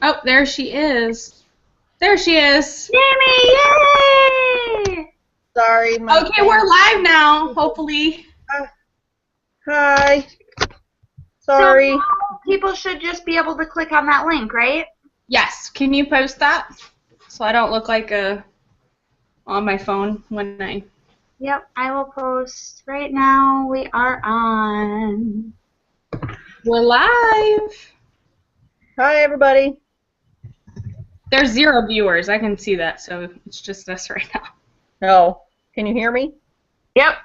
Oh, there she is. There she is. Jamie, yay! Sorry, my Okay, we're live now, hopefully. Hi. So Sorry. people should just be able to click on that link, right? Yes, can you post that? So I don't look like on my phone when I... Yep, I will post right now. We are on. We're live. Hi, everybody. There's 0 viewers. I can see that, so it's just us right now. Oh, can you hear me? Yep.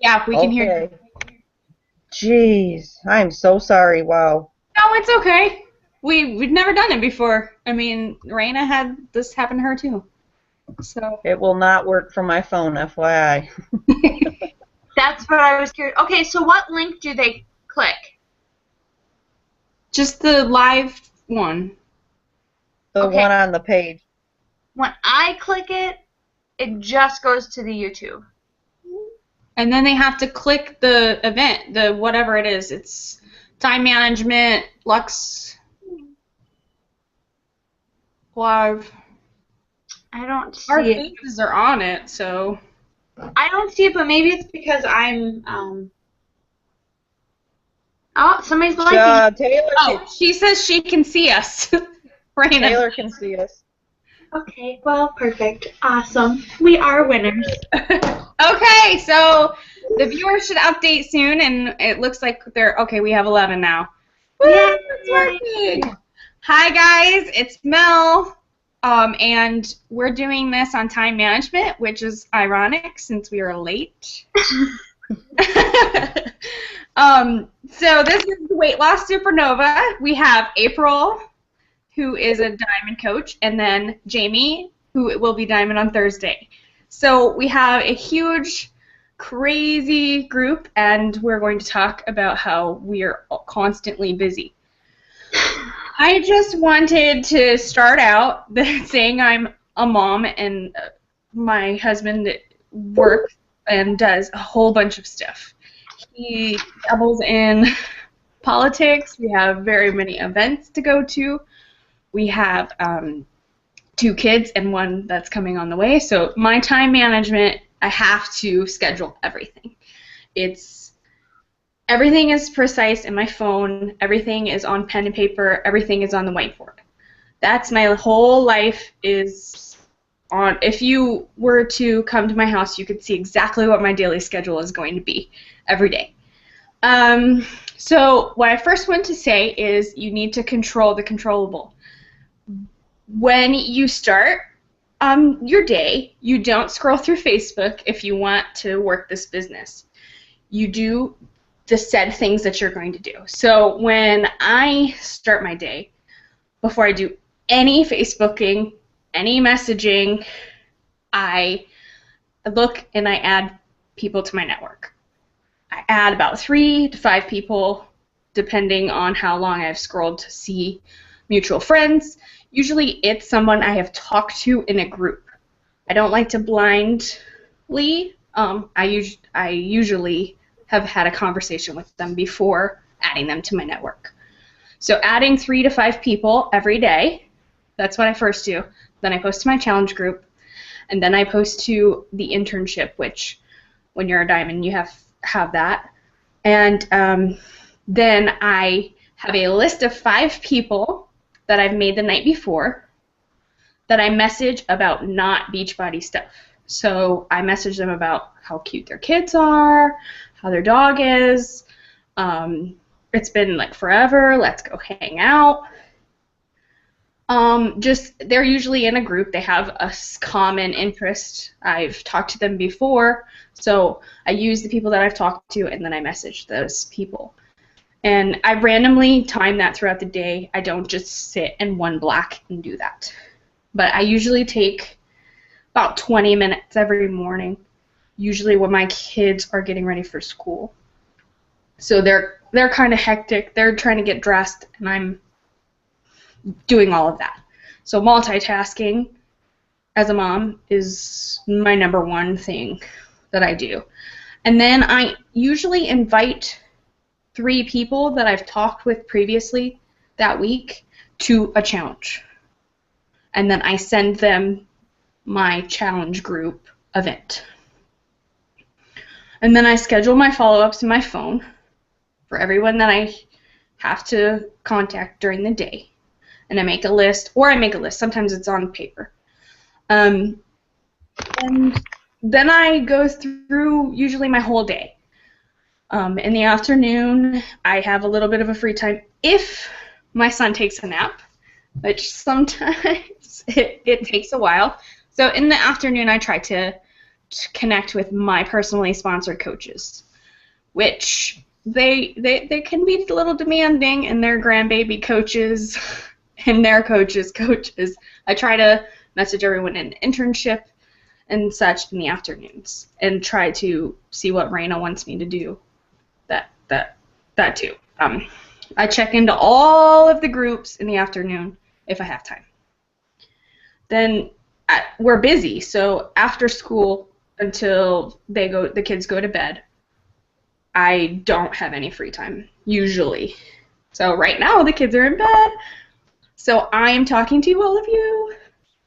Yeah, we can hear you. Jeez, I'm so sorry. Wow. No, it's okay. We've never done it before. I mean, Raina had this happen to her too. So It will not work from my phone, FYI. That's what I was curious. Okay, so what link do they click? just the live one. The Okay. one on the page. When I click it, it just goes to the YouTube. And then they have to click the event, the whatever it is. It's time management, Lux Live. I don't see Our it. faces are on it, so. I don't see it, but maybe it's because I'm. Oh, somebody's liking. Taylor. Oh, she says she can see us. Raina. Taylor can see us. Okay, well, perfect. Awesome. We are winners. Okay, so the viewers should update soon, and it looks like they're okay. We have 11 now. Woo, Yay! it's working. Hi guys, it's Mel, and we're doing this on time management, which is ironic since we are late. So this is the Weightloss Supernova. We have April, who is a diamond coach, and then Jamie, who will be diamond on Thursday. So we have a huge, crazy group, and we're going to talk about how we are constantly busy. I just wanted to start out saying I'm a mom, and my husband works and does a whole bunch of stuff. He dabbles in politics. We have very many events to go to. We have 2 kids and 1 that's coming on the way. So my time management, I have to schedule everything. Everything is precise in my phone. Everything is on pen and paper. Everything is on the whiteboard. That's my whole life is on. If you were to come to my house, you could see exactly what my daily schedule is going to be every day. So what I first want to say is you need to control the controllable. When you start your day, you don't scroll through Facebook if you want to work this business. You do the said things that you're going to do. So when I start my day, before I do any Facebooking, any messaging, I look and I add people to my network. I add about 3 to 5 people, depending on how long I've scrolled to see mutual friends. Usually it's someone I have talked to in a group. I don't like to blindly. I usually have had a conversation with them before adding them to my network. So adding 3 to 5 people every day, that's what I first do. Then I post to my challenge group, and then I post to the internship, which when you're a diamond you have that. And then I have a list of 5 people that I've made the night before that I message about not Beachbody stuff. So I message them about how cute their kids are, how their dog is, it's been like forever, let's go hang out. They're usually in a group, they have a common interest. I've talked to them before, so I use the people that I've talked to and then I message those people. And I randomly time that throughout the day. I don't just sit in one block and do that. But I usually take about 20 minutes every morning, usually when my kids are getting ready for school. So they're kind of hectic. They're trying to get dressed, and I'm doing all of that. So multitasking as a mom is my #1 thing that I do. And then I usually invite 3 people that I've talked with previously that week to a challenge. And then I send them my challenge group event. And then I schedule my follow-ups in my phone for everyone that I have to contact during the day. And I make a list, or I make a list. Sometimes it's on paper. And then I go through usually my whole day. In the afternoon, I have a little bit of a free time if my son takes a nap, which sometimes it takes a while. So in the afternoon, I try to connect with my personally sponsored coaches, which they can be a little demanding, and their grandbaby coaches and their coaches. I try to message everyone in the internship and such in the afternoons and try to see what Raina wants me to do. That too. I check into all of the groups in the afternoon if I have time. Then we're busy, so after school until the kids go to bed, I don't have any free time usually. So right now the kids are in bed, so I am talking to all of you,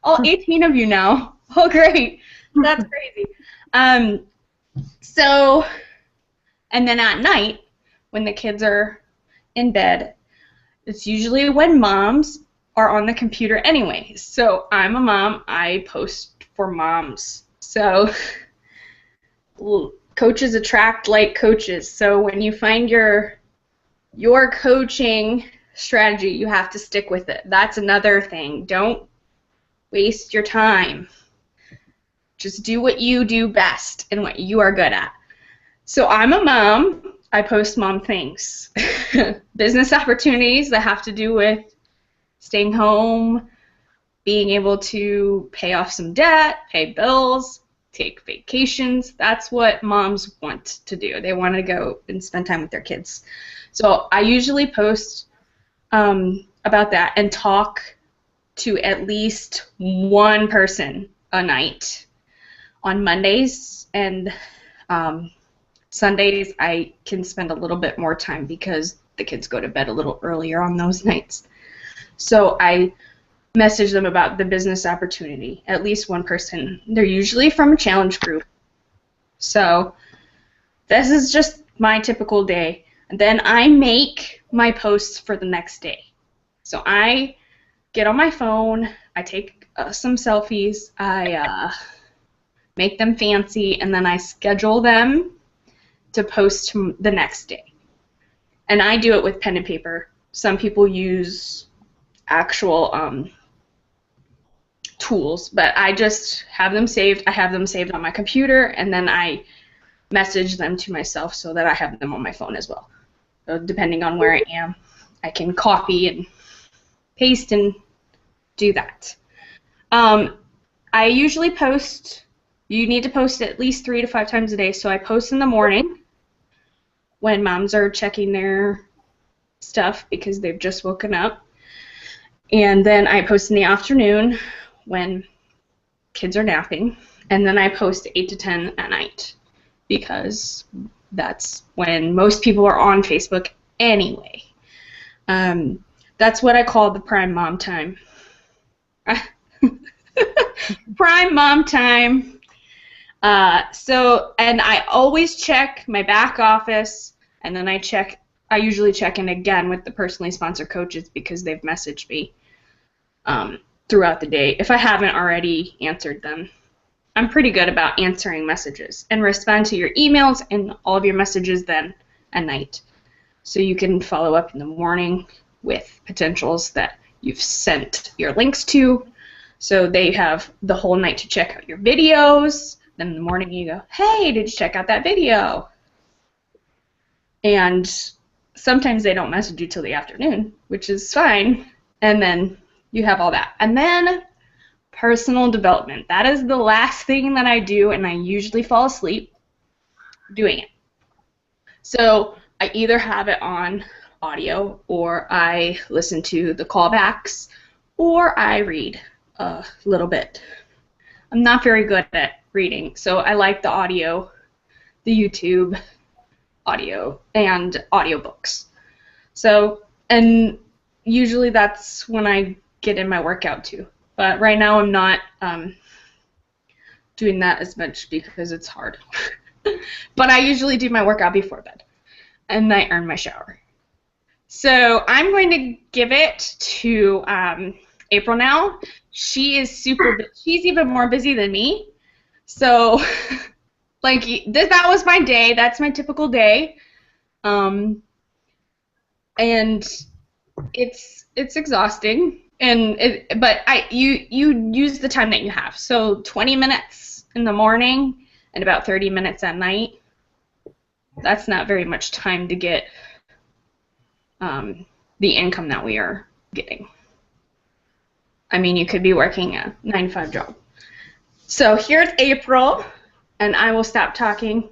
all 18 of you now. Oh, great, that's crazy. So, and then at night when the kids are in bed, it's usually when moms are on the computer anyway. So I'm a mom. I post for moms. So coaches attract like coaches. So when you find your coaching strategy, you have to stick with it. That's another thing. Don't waste your time. Just do what you do best and what you are good at. So I'm a mom. I post mom things. Business opportunities that have to do with staying home, being able to pay off some debt, pay bills, take vacations. That's what moms want to do. They want to go and spend time with their kids. So I usually post about that and talk to at least one person a night. On Mondays and Sundays, I can spend a little bit more time because the kids go to bed a little earlier on those nights. So I message them about the business opportunity, at least one person. They're usually from a challenge group. So this is just my typical day. And then I make my posts for the next day. So I get on my phone, I take some selfies, I make them fancy, and then I schedule them to post the next day. And I do it with pen and paper. Some people use actual tools, but I just have them saved. I have them saved on my computer, and then I message them to myself so that I have them on my phone as well. So depending on where I am, I can copy and paste and do that. I usually post, you need to post at least 3 to 5 times a day, so I post in the morning when moms are checking their stuff because they've just woken up. And then I post in the afternoon when kids are napping. And then I post 8 to 10 at night because that's when most people are on Facebook anyway. That's what I call the prime mom time. Prime mom time. And I always check my back office, and then I usually check in again with the personally sponsored coaches because they've messaged me throughout the day if I haven't already answered them. I'm pretty good about answering messages and respond to your emails and all of your messages then at night. So you can follow up in the morning with potentials that you've sent your links to. So they have the whole night to check out your videos. Then in the morning you go, hey, did you check out that video? And sometimes they don't message you till the afternoon, which is fine. And then you have all that. And then personal development. That is the last thing that I do, and I usually fall asleep doing it. So I either have it on audio, or I listen to the callbacks, or I read a little bit. I'm not very good at reading, so I like the audio, the YouTube audio, and audiobooks. So, and usually that's when I get in my workout too. But right now I'm not doing that as much because it's hard. But I usually do my workout before bed, and I earn my shower. So I'm going to give it to April now. She's even more busy than me. So, like, that was my day. That's my typical day. And it's exhausting. But you use the time that you have. So 20 minutes in the morning and about 30 minutes at night. That's not very much time to get the income that we are getting. I mean, you could be working a 9-to-5 job. So here's April, and I will stop talking.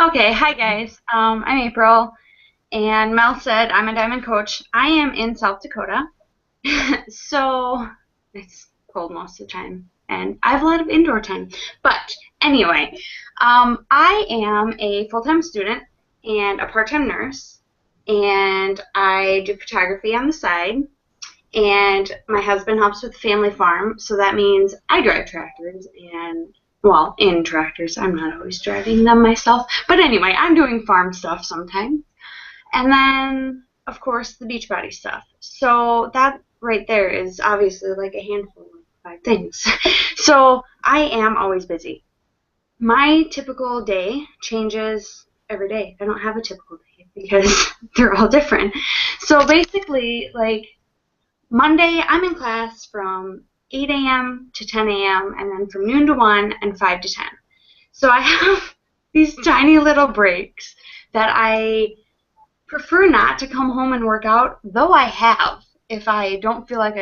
Okay, hi guys. I'm April, and Mel said I'm a diamond coach. I am in South Dakota, so it's cold most of the time, and I have a lot of indoor time. But anyway, I am a full-time student and a part-time nurse, and I do photography on the side, and my husband helps with the family farm, so that means I drive tractors and, well, in tractors. I'm not always driving them myself, but anyway, I'm doing farm stuff sometimes. And then, of course, the Beachbody stuff. So that right there is obviously like a handful of 5 things. So I am always busy. My typical day changes every day. I don't have a typical day because they're all different. So basically, like, Monday I'm in class from 8 a.m. to 10 a.m. and then from noon to 1 and 5 to 10. So I have these tiny little breaks that I prefer not to come home and work out, though I have if I don't feel like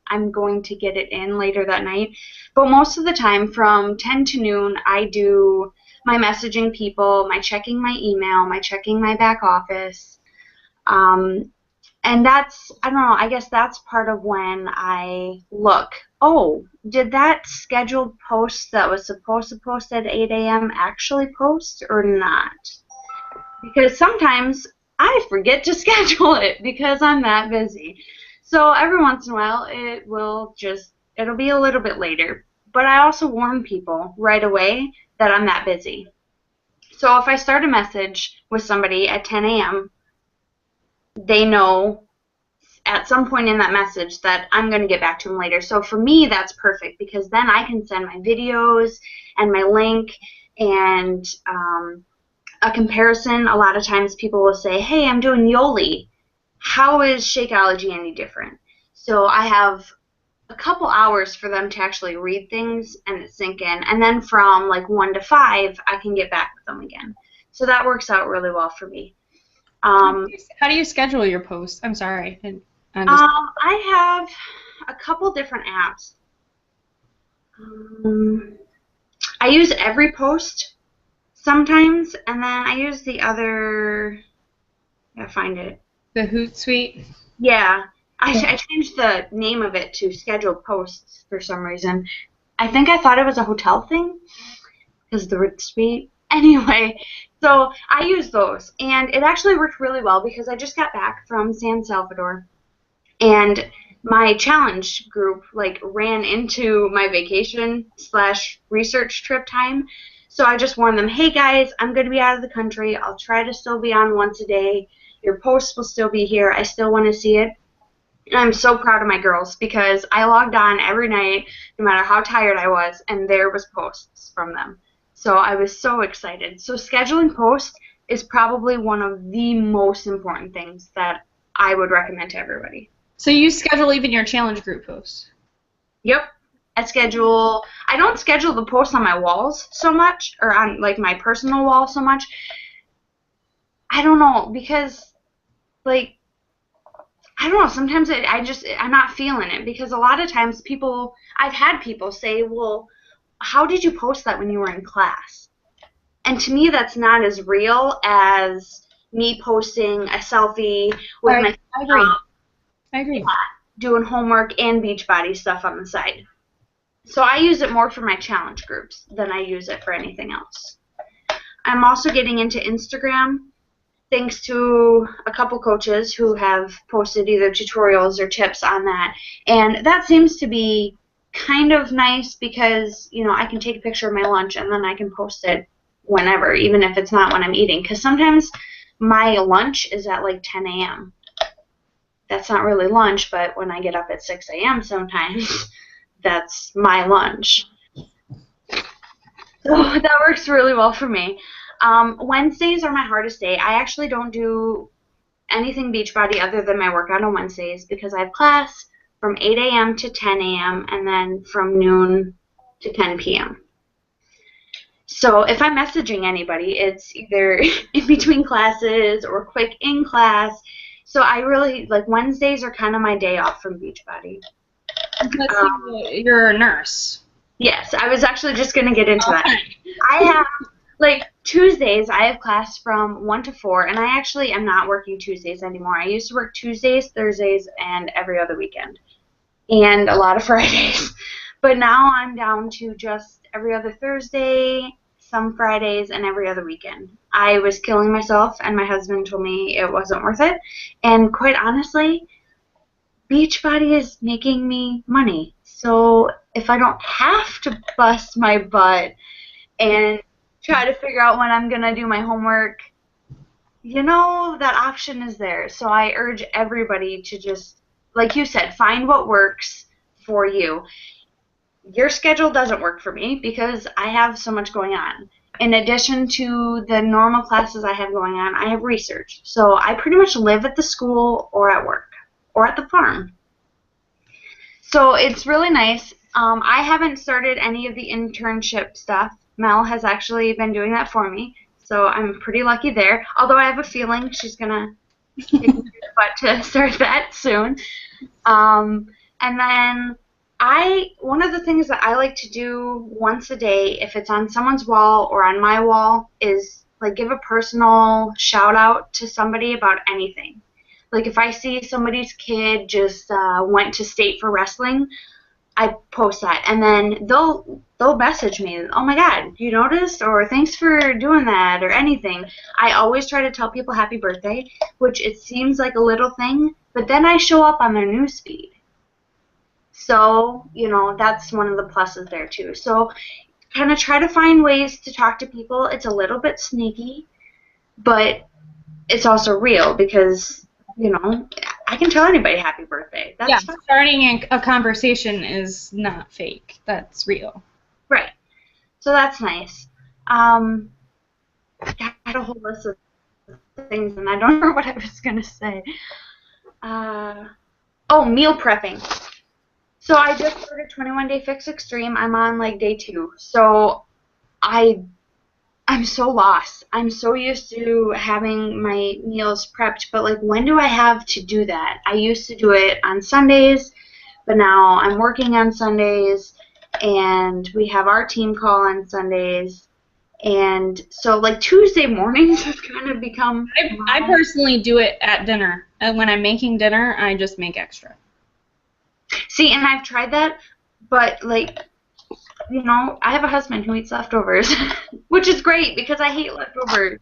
I'm going to get it in later that night. But most of the time from 10 to noon, I do my messaging people, my checking my email, my checking my back office. And that's, I don't know, I guess that's part of when I look, oh, did that scheduled post that was supposed to post at 8 a.m. actually post or not? Because sometimes I forget to schedule it because I'm that busy. So every once in a while it'll be a little bit later. But I also warn people right away that I'm that busy. So if I start a message with somebody at 10 a.m., they know at some point in that message that I'm going to get back to them later. So for me, that's perfect because then I can send my videos and my link and a comparison. A lot of times people will say, hey, I'm doing Yoli. How is Shakeology any different? So I have a couple hours for them to actually read things and it sink in. And then from like 1 to 5, I can get back with them again. So that works out really well for me. How do you schedule your posts? I'm sorry. I have a couple different apps. I use Every Post sometimes, and then I use the other. I gotta find it. The Hootsuite? Yeah. I changed the name of it to Scheduled Posts for some reason. I think I thought it was a hotel thing because the Hootsuite. Anyway, so I use those, and it actually worked really well because I just got back from San Salvador, and my challenge group like ran into my vacation/research trip time. So I just warned them, hey guys, I'm going to be out of the country. I'll try to still be on once a day. Your posts will still be here. I still want to see it. And I'm so proud of my girls because I logged on every night, no matter how tired I was, and there was posts from them. So I was so excited. So scheduling posts is probably one of the most important things that I would recommend to everybody. So you schedule even your challenge group posts? Yep. I don't schedule the posts on my walls so much, or on like my personal wall so much. I don't know, because like, I don't know, sometimes I'm not feeling it, because a lot of times I've had people say, well, how did you post that when you were in class? And to me, that's not as real as me posting a selfie with my I agree. Doing homework and Beachbody stuff on the side. So I use it more for my challenge groups than I use it for anything else. I'm also getting into Instagram, thanks to a couple coaches who have posted either tutorials or tips on that. And that seems to be kind of nice because, you know, I can take a picture of my lunch and then I can post it whenever, even if it's not when I'm eating. Because sometimes my lunch is at like 10 a.m. That's not really lunch, but when I get up at 6 a.m. sometimes, that's my lunch. So that works really well for me. Wednesdays are my hardest day. I actually don't do anything Beachbody other than my workout on Wednesdays because I have class from 8 a.m. to 10 a.m. and then from noon to 10 p.m. So if I'm messaging anybody, it's either in between classes or quick in class. So I really, like, Wednesdays are kind of my day off from Beachbody. Let's see, you're a nurse. Yes, I was actually just going to get into that. Okay. I have, like, Tuesdays, I have class from 1 to 4, and I actually am not working Tuesdays anymore. I used to work Tuesdays, Thursdays, and every other weekend, and a lot of Fridays. But now I'm down to just every other Thursday, some Fridays, and every other weekend. I was killing myself, and my husband told me it wasn't worth it. And quite honestly, Beachbody is making me money. So if I don't have to bust my butt and try to figure out when I'm going to do my homework, you know, that option is there. So I urge everybody to just, like you said, find what works for you. Your schedule doesn't work for me because I have so much going on. In addition to the normal classes I have going on, I have research. So I pretty much live at the school or at work or at the farm. So it's really nice. I haven't started any of the internship stuff. Mel has actually been doing that for me, so I'm pretty lucky there. Although I have a feeling she's going to kick me in the butt to start that soon. And then one of the things that I like to do once a day, if it's on someone's wall or on my wall, is like give a personal shout out to somebody about anything. Like if I see somebody's kid just went to state for wrestling, I post that, and then they'll message me, oh my God, you noticed, or thanks for doing that, or anything. I always try to tell people happy birthday, which it seems like a little thing, but then I show up on their newsfeed. So, you know, that's one of the pluses there too. So kind of try to find ways to talk to people. It's a little bit sneaky, but it's also real because, you know, I can tell anybody happy birthday. That's fine. Starting a conversation is not fake. That's real. Right. So that's nice. I had a whole list of things, and I don't remember what I was going to say. Meal prepping. So I just started 21 Day Fix Extreme. I'm on, like, day 2. So I'm so lost. I'm so used to having my meals prepped, but like when do I have to do that? I used to do it on Sundays, but now I'm working on Sundays, and we have our team call on Sundays, and so like Tuesday mornings has kind of become... I personally do it at dinner. And when I'm making dinner, I just make extra. See, and I've tried that, but like... You know, I have a husband who eats leftovers, which is great because I hate leftovers.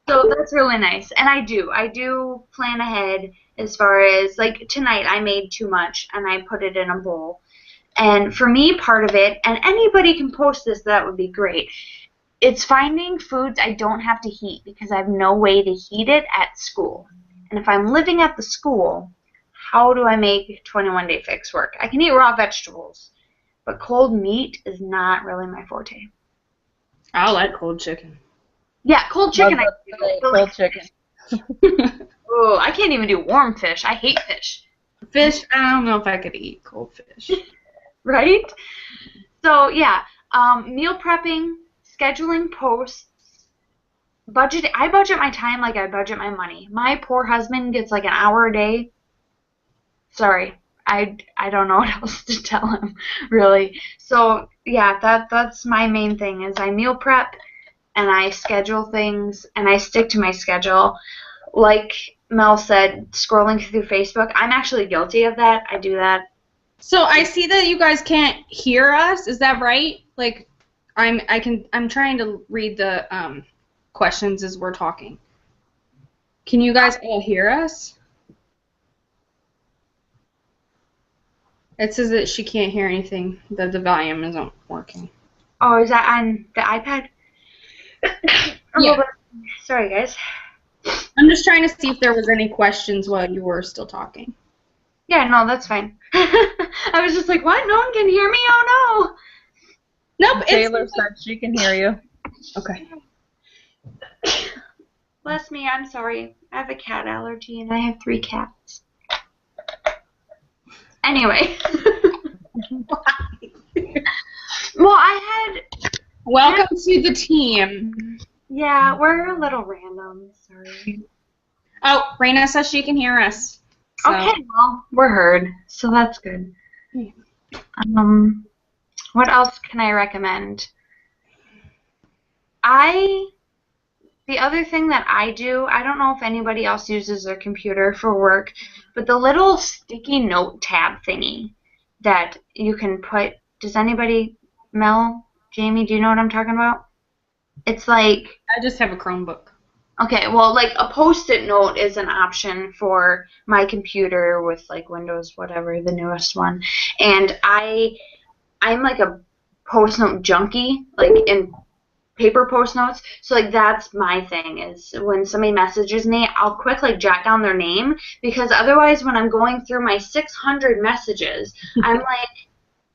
So that's really nice. And I do plan ahead as far as, like, tonight I made too much and I put it in a bowl. And for me, part of it, and anybody can post this, that would be great, it's finding foods I don't have to heat because I have no way to heat it at school. And if I'm living at the school, how do I make 21 Day Fix work? I can eat raw vegetables. But cold meat is not really my forte. I like cold chicken. Yeah, cold chicken. Cold chicken. Oh, I can't even do warm fish. I hate fish. Fish, I don't know if I could eat cold fish. Right? So, yeah, meal prepping, scheduling posts, budget. I budget my time like I budget my money. My poor husband gets like an hour a day. Sorry. I don't know what else to tell him, really. So, yeah, that's my main thing is I meal prep and I schedule things and I stick to my schedule. Like Mel said, scrolling through Facebook, I'm actually guilty of that. I do that. So I see that you guys can't hear us. Is that right? Like, I'm trying to read the questions as we're talking. Can you guys all hear us? It says that she can't hear anything, that the volume isn't working. Oh, is that on the iPad? Yeah. Sorry, guys. I'm just trying to see if there was any questions while you were still talking. Yeah, no, that's fine. I was just like, what? No one can hear me? Oh, Nope, it's Taylor said she can hear you. okay. no. Bless me, I'm sorry. I have a cat allergy, and I have 3 cats. Anyway. Well, Welcome to the team. Yeah, we're a little random. Sorry. Oh, Raina says she can hear us. So. Okay, well, we're heard, so that's good. Yeah. What else can I recommend? The other thing that I do, I don't know if anybody else uses their computer for work, but the little sticky note tab thingy that you can put, does anybody, Mel, Jamie, do you know what I'm talking about? It's like, I just have a Chromebook. okay, well, like a Post-it note is an option for my computer with like Windows, whatever, the newest one. And I'm like a Post-note junkie, like in paper post notes. So like that's my thing is when somebody messages me, I'll quick like jot down their name because otherwise when I'm going through my 600 messages, I'm like,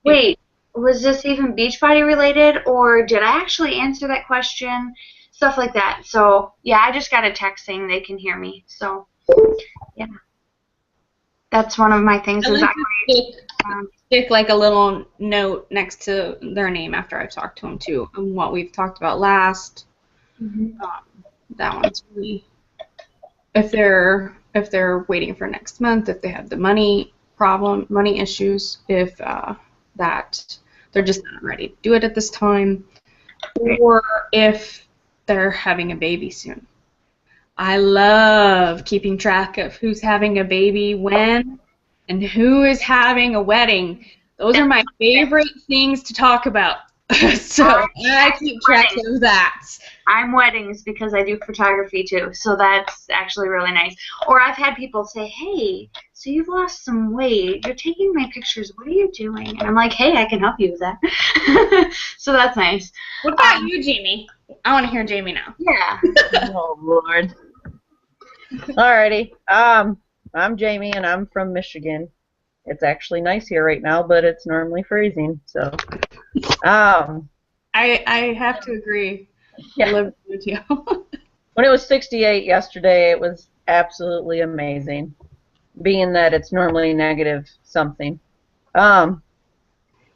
wait, was this even Beachbody related or did I actually answer that question? Stuff like that. So yeah, I just got a text saying they can hear me. So yeah, that's one of my things. Stick like a little note next to their name after I've talked to them too, and what we've talked about last. Mm-hmm. That one's really if they're waiting for next month, if they have the money issues, if that they're just not ready to do it at this time, or if they're having a baby soon. I love keeping track of who's having a baby when and who is having a wedding. Those are my favorite things to talk about. So I keep track of that. I'm weddings because I do photography too, so that's actually really nice. Or I've had people say, hey, so you've lost some weight, you're taking my pictures, what are you doing? And I'm like, hey, I can help you with that. So that's nice. What about you, Jamie? I want to hear Jamie now. Yeah. Oh, Lord. Alrighty. I'm Jamie, and I'm from Michigan. It's actually nice here right now, but it's normally freezing. So, I have to agree. Yeah. I live with you. When it was 68 yesterday, it was absolutely amazing, being that it's normally negative something. I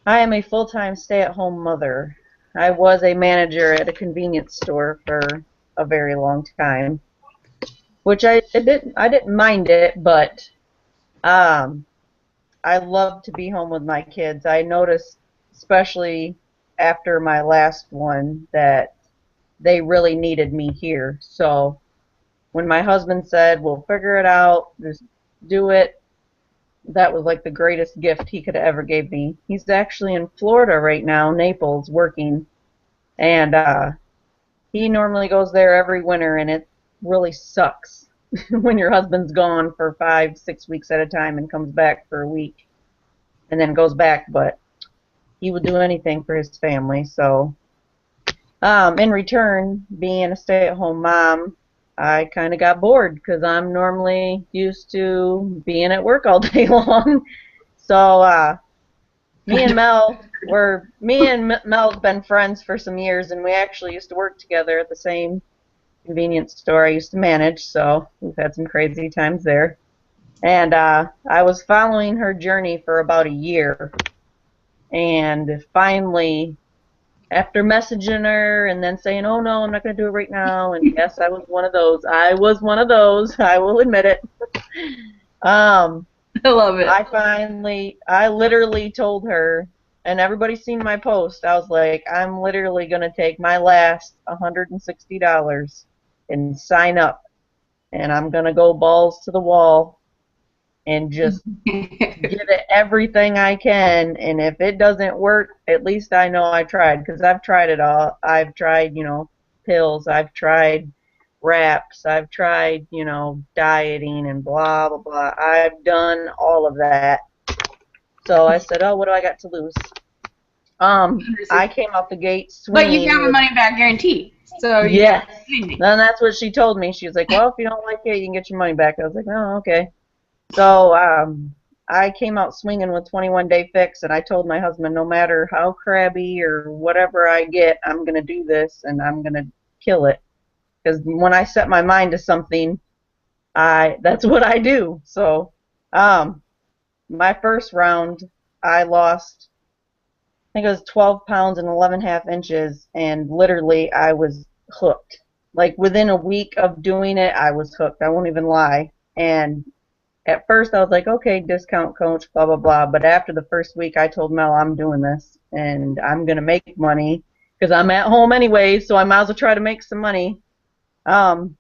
am a full-time stay-at-home mother. I was a manager at a convenience store for a very long time, which I didn't mind it, but I love to be home with my kids. I noticed, especially after my last one, that they really needed me here. So when my husband said, we'll figure it out, just do it, that was like the greatest gift he could have ever gave me. He's actually in Florida right now, Naples, working, and he normally goes there every winter, and it really sucks when your husband's gone for 5-6 weeks at a time and comes back for a week and then goes back, but he would do anything for his family. So in return, being a stay-at-home mom, I kind of got bored because I'm normally used to being at work all day long. So me and Mel's been friends for some years, and we actually used to work together at the same convenience store I used to manage, so we've had some crazy times there. And I was following her journey for about a year, and finally, after messaging her and then saying, oh no, I'm not going to do it right now, and yes, I was one of those. I will admit it. I love it. I literally told her, and everybody's seen my post, I was like, I'm literally going to take my last $160 and sign up, and I'm going to go balls to the wall and just give it everything I can, and if it doesn't work, at least I know I tried, because I've tried it all. I've tried, pills, I've tried wraps. I've tried, dieting and blah, blah, blah. I've done all of that. So I said, oh, what do I got to lose? I came out the gate But you swinging have a with, money back guarantee. So you yes. can't do anything. And that's what she told me. She was like, well, if you don't like it, you can get your money back. I was like, oh, okay. So I came out swinging with 21-day fix, and I told my husband, no matter how crabby or whatever I get, I'm going to do this, and I'm going to kill it. Because when I set my mind to something, that's what I do. So my first round, I lost, I think it was 12 pounds and 11.5 inches, and literally I was hooked. Like within a week of doing it, I was hooked. I won't even lie. And at first I was like, okay, discount coach, blah, blah, blah. But after the first week, I told Mel, I'm doing this, and I'm going to make money because I'm at home anyway, so I might as well try to make some money. Um,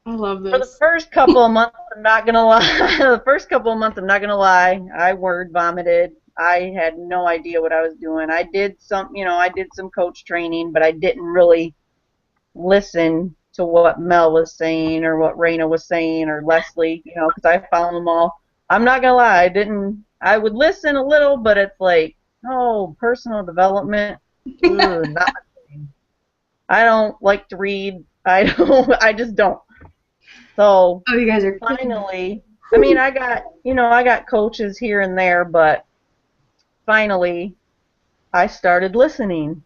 I love for the this. first couple of months, I'm not going to lie. The first couple of months, I'm not going to lie. I word vomited. I had no idea what I was doing. I did some coach training, but I didn't really listen to what Mel was saying or what Raina was saying or Leslie, because I found them all. I'm not gonna lie, I would listen a little, but it's like, oh, personal development, not my thing. I don't like to read. I just don't. So Oh, you guys are finally, I mean, I got coaches here and there, but finally, I started listening,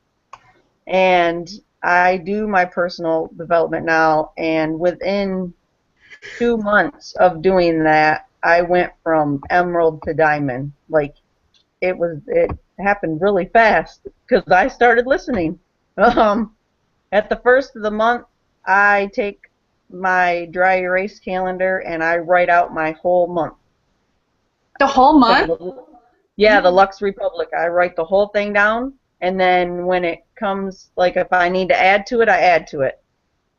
and I do my personal development now, and within 2 months of doing that, I went from emerald to diamond. Like, it happened really fast because I started listening. At the first of the month, I take my dry erase calendar and I write out my whole month. the whole month? Yeah, the Lux Republic. I write the whole thing down, and then when it comes, like if I need to add to it, I add to it.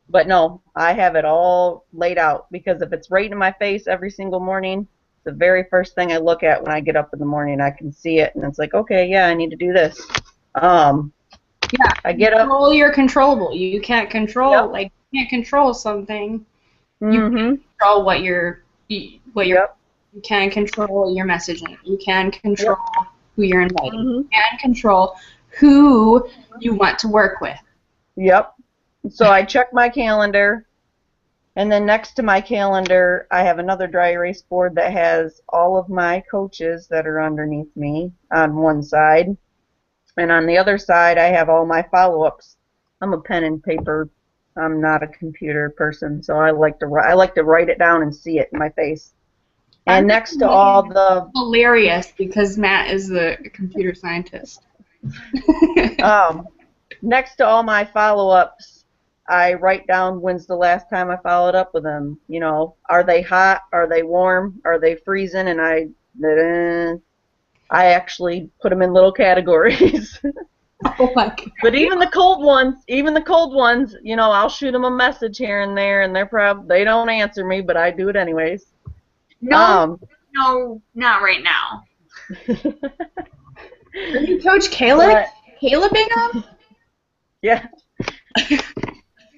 But no, I have it all laid out because if it's right in my face every single morning, the very first thing I look at when I get up in the morning, I can see it, and it's like, okay, yeah, I need to do this. Yeah. I get up. Control your controllable. You can't control Yep. you can't control something. You Mm-hmm. can control what you're Yep. you can control your messaging. You can control who you're inviting. Mm-hmm. You can control who you want to work with. Yep. So I check my calendar, and then next to my calendar, I have another dry erase board that has all of my coaches that are underneath me on one side. And on the other side, I have all my follow-ups. I'm a pen and paper. I'm not a computer person, so I like to write it down and see it in my face. And next to all the Hilarious because Matt is the computer scientist. next to all my follow-ups, I write down when's the last time I followed up with them. Are they hot? Are they warm? Are they freezing? And I actually put them in little categories. Oh my God. But even the cold ones, I'll shoot them a message here and there, and they don't answer me, but I do it anyways. No, not right now. Are you Coach Caleb? Caleb Bingham? Yeah.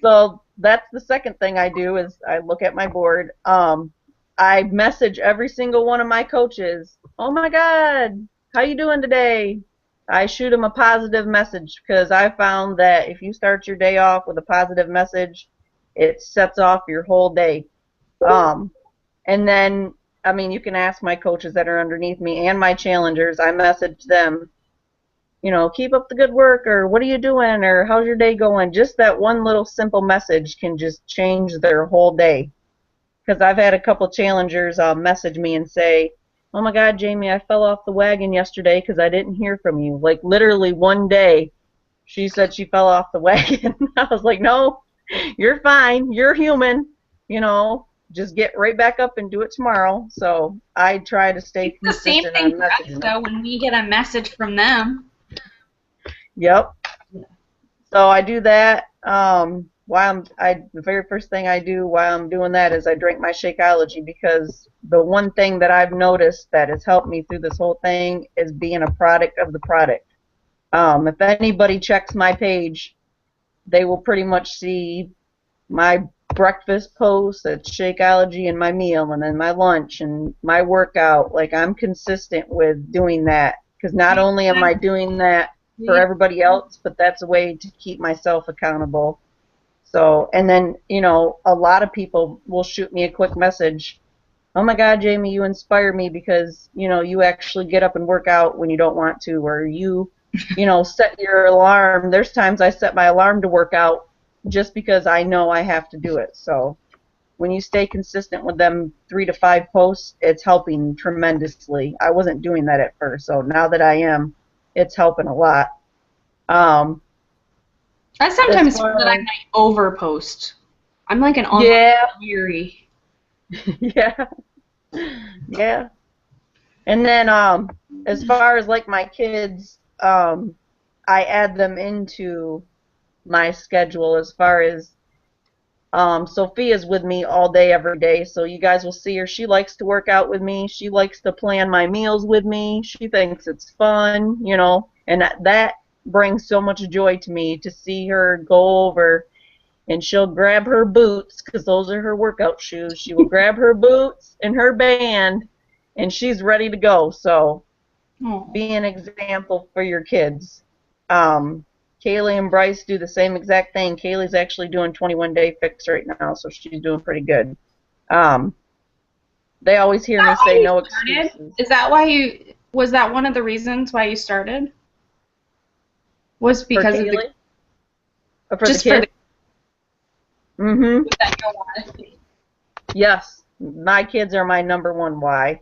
So that's the second thing I do is I look at my board. I message every single one of my coaches. Oh my God, how you doing today? I shoot them a positive message because I found that if you start your day off with a positive message, it sets off your whole day. And then, I mean, you can ask my coaches that are underneath me and my challengers. I message them, keep up the good work, or what are you doing, or how's your day going? Just that one little simple message can just change their whole day. Because I've had a couple challengers message me and say, oh my God, Jamie, I fell off the wagon yesterday because I didn't hear from you. Like literally one day, she said she fell off the wagon. I was like, no, you're fine. You're human. Just get right back up and do it tomorrow. So I try to stay It's the same consistent thing on for us, messaging. though, when we get a message from them. Yep. So I do that. The very first thing I do while I'm doing that is I drink my Shakeology, because the one thing that I've noticed that has helped me through this whole thing is being a product of the product. If anybody checks my page, they will pretty much see my breakfast post at Shakeology and my meal, and then my lunch and my workout. Like, I'm consistent with doing that, because not only am I doing that for everybody else, but that's a way to keep myself accountable. So, and then, you know, a lot of people will shoot me a quick message. Oh my God, Jamie, you inspire me because, you know, you actually get up and work out when you don't want to, or you know, set your alarm. There's times I set my alarm to work out just because I know I have to do it. So when you stay consistent with them 3 to 5 posts, it's helping tremendously. I wasn't doing that at first, so now that I am, it's helping a lot. I sometimes feel that I might overpost. I'm like an online weary. Yeah. Yeah. And then as far as like my kids, I add them into my schedule as far as Sophia's with me all day every day, so you guys will see her. She likes to work out with me. She likes to plan my meals with me. She thinks it's fun, you know, and that brings so much joy to me to see her go over, and she'll grab her boots, because those are her workout shoes. She will grab her boots and her band, and she's ready to go. So be an example for your kids. Kaylee and Bryce do the same exact thing. Kaylee's actually doing 21-day fix right now, so she's doing pretty good. They always hear me say no excuses. Is that why was that one of the reasons why you started? Was because of the... Or for just the kids? Mm-hmm. Yes. My kids are my number one why.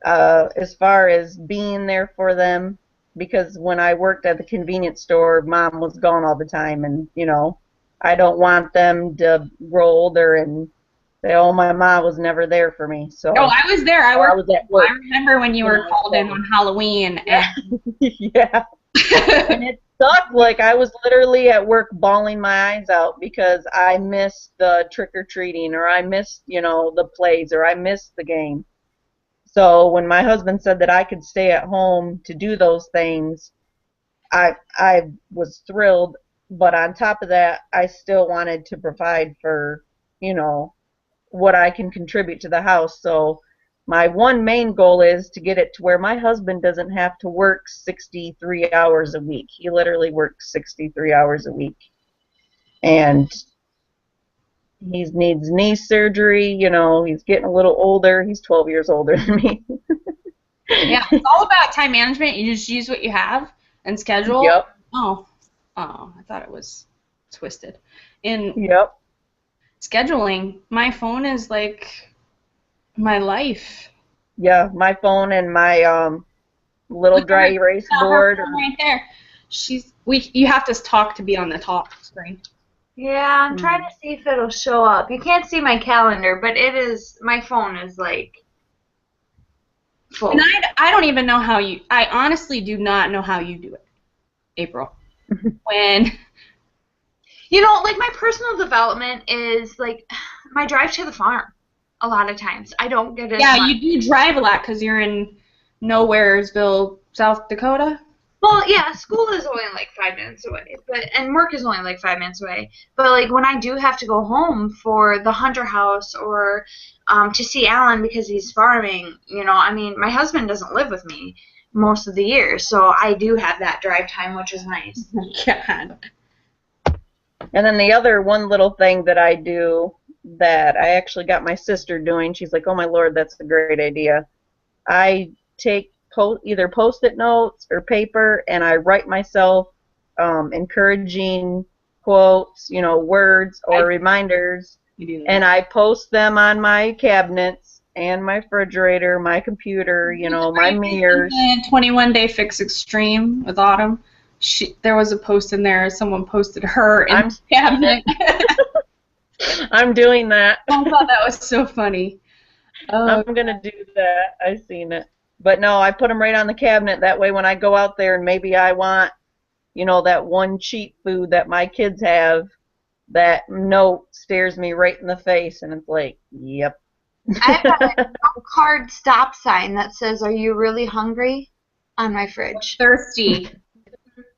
As far as being there for them, because when I worked at the convenience store, Mom was gone all the time, and, you know, I don't want them to grow older and say, oh, my mom was never there for me. So I was there. I was at work. I remember when you were called in on Halloween. Yeah. Yeah. And it sucked. Like, I was literally at work bawling my eyes out because I missed the trick-or-treating, or I missed, you know, the plays, or I missed the game. So when my husband said that I could stay at home to do those things, I was thrilled. But on top of that, I still wanted to provide for, you know, what I can contribute to the house. So my one main goal is to get it to where my husband doesn't have to work 63 hours a week. He literally works 63 hours a week. And he needs knee surgery, you know, he's getting a little older. He's 12 years older than me. Yeah, it's all about time management. You just use what you have and schedule. Yep. Oh, I thought it was twisted. In scheduling, my phone is like my life. Yeah, my phone and my little dry erase board. Right there. You have to talk to be on the top screen. Yeah, I'm trying to see if it'll show up. You can't see my calendar, but my phone is like full. And I don't even know how I honestly do not know how you do it, April. When, you know, like my personal development is like my drive to the farm a lot of times. I don't get it. Yeah, you do drive a lot because you're in Nowheresville, South Dakota. Well, yeah, school is only like 5 minutes away, and work is only like 5 minutes away. But like when I do have to go home for the Hunter House or to see Alan because he's farming, you know, I mean, my husband doesn't live with me most of the year, so I do have that drive time, which is nice. God. And then the other one little thing that I do that I actually got my sister doing, she's like, oh my Lord, that's a great idea. I take either Post-it notes or paper, and I write myself encouraging quotes, you know, words or reminders, and I post them on my cabinets and my refrigerator, my computer, you know, my mirrors. 21-day fix extreme with Autumn. There was a post in there. Someone posted her in the cabinet. I'm doing that. I thought that was so funny. I'm gonna do that. I've seen it. But no, I put them right on the cabinet. That way when I go out there and maybe I want, you know, that one cheap food that my kids have, that note stares me right in the face, and it's like, yep. I have a no card stop sign that says, are you really hungry? On my fridge. Thirsty.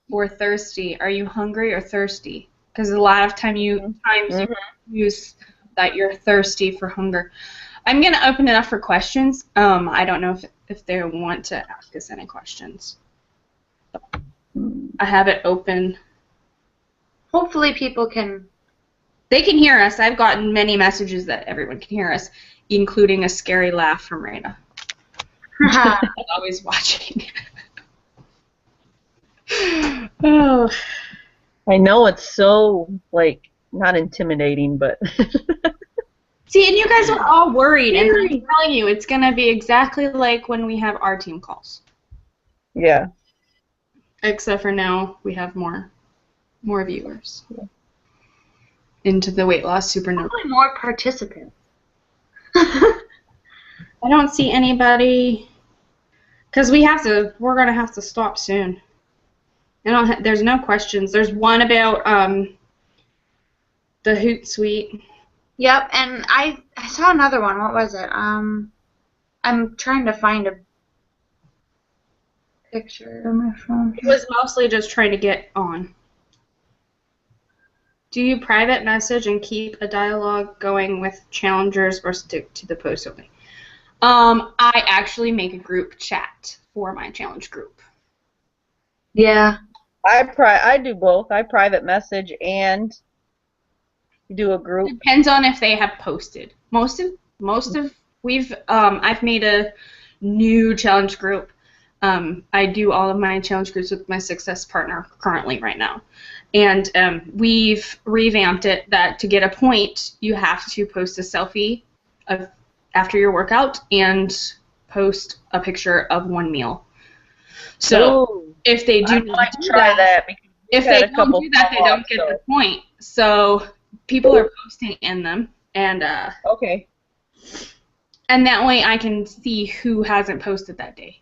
We're thirsty. Are you hungry or thirsty? because a lot of times you Mhm. use that you're thirsty for hunger. I'm going to open it up for questions. I don't know if they want to ask us any questions. I have it open. Hopefully people can. They can hear us. I've gotten many messages that everyone can hear us, including a scary laugh from Raina. Always watching. Oh. I know it's so, like, not intimidating, but... See, and you guys are all worried, and I'm telling you, it's going to be exactly like when we have our team calls. Yeah. Except for now, we have more viewers into the Weight Loss Supernova. Probably more participants. I don't see anybody, because we're going to have to stop soon. There's no questions. There's one about the Hootsuite. Yep, and I saw another one. What was it? I'm trying to find a picture on my phone. It was mostly just trying to get on. Do you private message and keep a dialogue going with challengers or stick to the post only? I actually make a group chat for my challenge group. Yeah. I do both. I private message and do a group. Depends on if they have posted. I've made a new challenge group. I do all of my challenge groups with my success partner currently right now. And we've revamped it that to get a point, you have to post a selfie of after your workout and post a picture of one meal. So if they do not do that, if they don't do that, they don't get the point. So people are posting in them, and okay. And that way I can see who hasn't posted that day.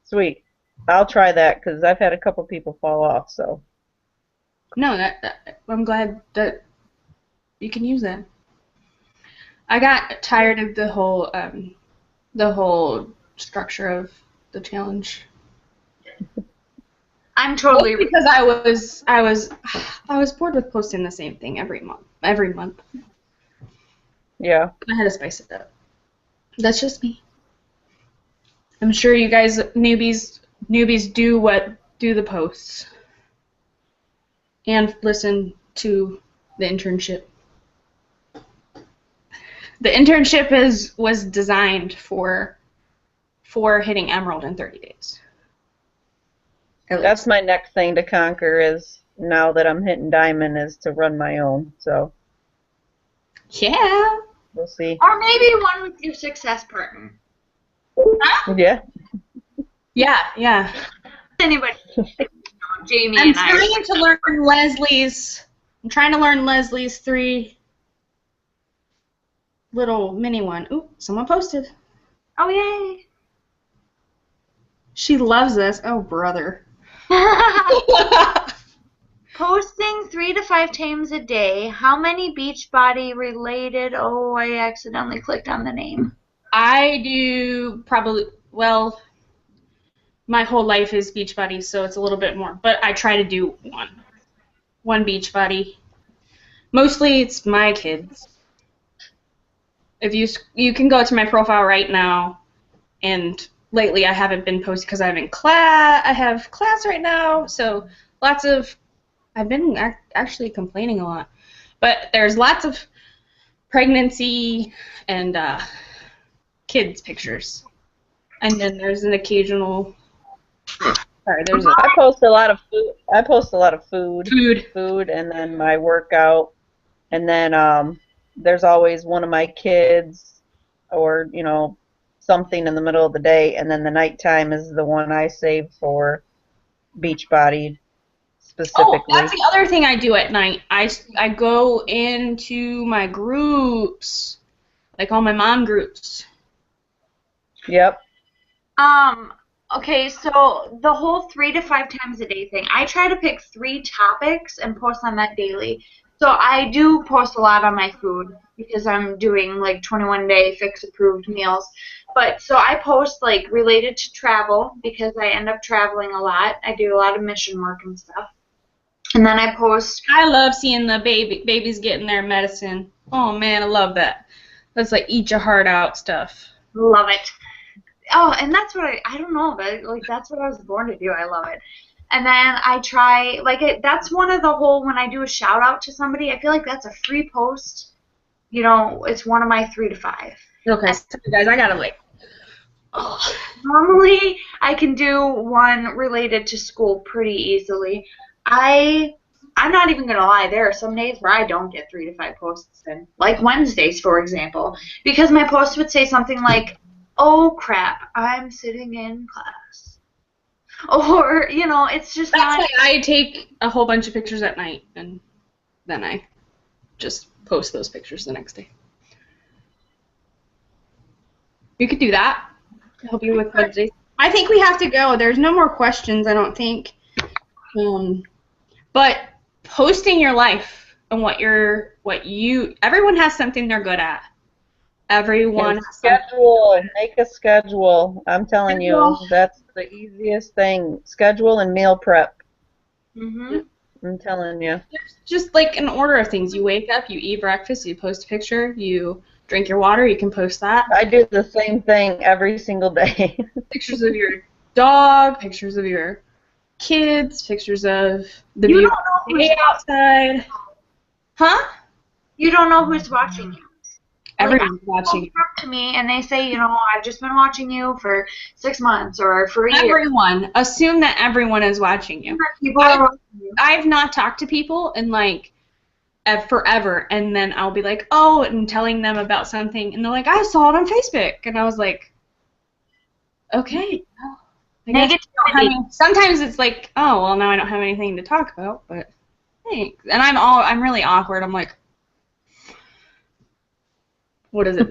Sweet. I'll try that because I've had a couple people fall off. So. No, I'm glad that you can use that. I got tired of the whole structure of the challenge. I'm totally because I was bored with posting the same thing every month. Yeah. I had to spice it up. That's just me. I'm sure you guys newbies do the posts and listen to the internship. The internship was designed for hitting Emerald in 30 days. That's my next thing to conquer is now that I'm hitting Diamond is to run my own. So. Yeah. We'll see. Or maybe one with your success partner. Huh? Yeah. Yeah. Anybody? Jamie I'm and I. trying to learn Leslie's. I'm trying to learn Leslie's 3 little mini one. Ooh, someone posted. Oh yay! She loves this. Oh brother. Posting 3 to 5 times a day. How many Beachbody related? Oh, I accidentally clicked on the name. I do probably, well, my whole life is Beachbody, so it's a little bit more. But I try to do one Beachbody. Mostly it's my kids. If you can go to my profile right now, and lately I haven't been posting because I have class right now, so I've been actually complaining a lot. But there's lots of pregnancy and kids pictures. And then there's an occasional I post a lot of food. I post a lot of food, and then my workout, and then there's always one of my kids, or something in the middle of the day, and then the nighttime is the one I save for Beachbody specifically. Oh, that's the other thing I do at night. I go into my groups, like all my mom groups. Yep. Okay, so the whole 3 to 5 times a day thing, I try to pick 3 topics and post on that daily. So I do post a lot on my food because I'm doing like 21-day fix approved meals. But so I post like related to travel because I end up traveling a lot. I do a lot of mission work and stuff. And then I post. I love seeing the babies getting their medicine. Oh man, I love that. That's like eat your heart out stuff. Love it. Oh, and that's what I don't know, but like that's what I was born to do. I love it. And then I try, that's one of the whole, when I do a shout out to somebody, I feel like that's a free post. You know, it's one of my 3 to 5. Okay, so guys, I gotta like. Oh. Normally, I can do one related to school pretty easily. I'm not even gonna lie. There are some days where I don't get 3 to 5 posts in, like Wednesdays, for example, because my post would say something like, "Oh crap, I'm sitting in class," or you know, it's just That's not. why I take a whole bunch of pictures at night, and then I just post those pictures the next day. You could do that. Help you with Wednesdays. I think we have to go. There's no more questions, I don't think. But posting your life and everyone has something they're good at. Everyone has schedule. Make a schedule. I'm telling you, that's the easiest thing. Schedule and meal prep. Mhm. I'm telling you. There's just like an order of things. You wake up, you eat breakfast, you post a picture, you drink your water, you can post that. I do the same thing every single day. Pictures of your dog, pictures of your kids, pictures of the beautiful day outside. Huh? You don't know who's watching you. Everyone's watching. People come to me and they say, you know, I've just been watching you for 6 months or for a year. Everyone. Assume that everyone is watching you. People are watching you. I've not talked to people in like forever, and then I'll be like, oh, and telling them about something, and they're like, I saw it on Facebook, and I was like, okay. Sometimes it's like, oh, well, now I don't have anything to talk about, but thanks. And I'm really awkward. I'm like, what is it?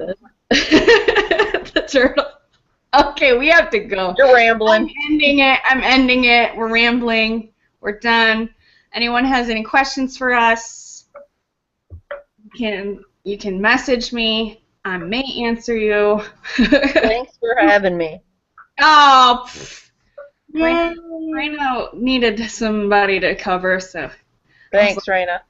The turtle. Okay, we have to go. You're rambling. I'm ending it. We're rambling. We're done. Anyone has any questions for us? You can message me. I may answer you. Thanks for having me. Oh, Raina needed somebody to cover, so. Thanks, Raina.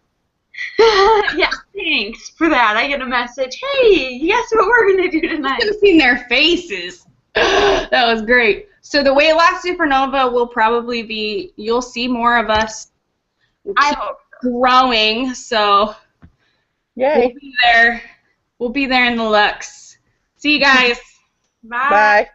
Yeah, thanks for that. I get a message. Hey, guess what we're gonna do tonight? You should have seen their faces. That was great. So the Weightloss Supernova will probably be. You'll see more of us. I hope growing. So. Yay. We'll be there. We'll be there in the Lux. See you guys. Bye. Bye.